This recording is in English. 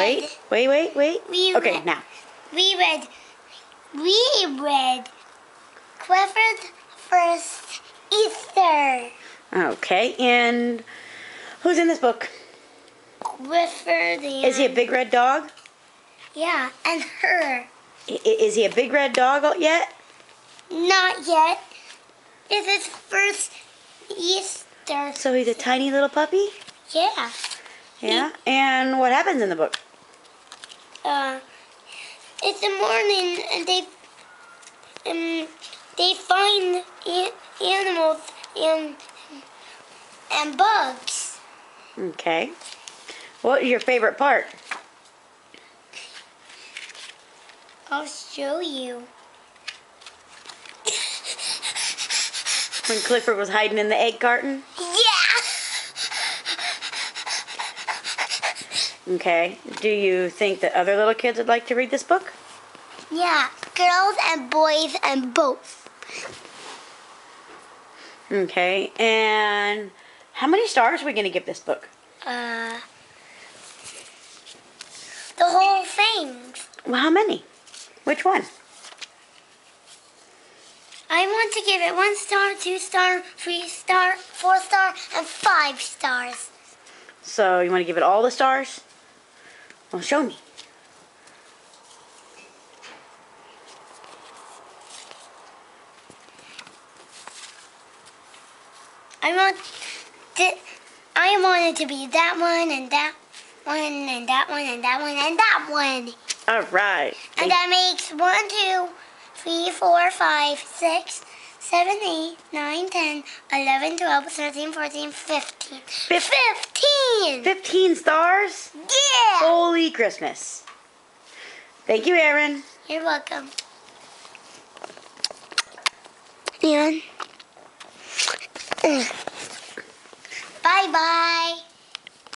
Wait. Okay, read, now. we read Clifford First Easter. Okay, and who's in this book? Clifford and... Is he a big red dog? Yeah, and her. Is he a big red dog yet? Not yet. It's his first Easter. So he's a tiny little puppy? Yeah. Yeah, and what happens in the book? It's the morning, and they find animals and bugs. Okay. What is your favorite part? I'll show you. When Clifford was hiding in the egg carton? Yeah. Okay. Do you think that other little kids would like to read this book? Yeah, girls and boys and both. Okay. And how many stars are we going to give this book? The whole thing. Well, how many? Which one? I want to give it 1 star, 2 star, 3 star, 4 star, and 5 stars. So you want to give it all the stars? Well, show me. I want it to be that one and that one and that one and that one and that one. All right. And that makes 1, 2, 3, 4, 5, 6, 7, 8, 9, 10, 11, 12, 13, 14, 15. 15! 15 stars? Yeah! Holy Christmas. Thank you, Erin. You're welcome. And bye-bye.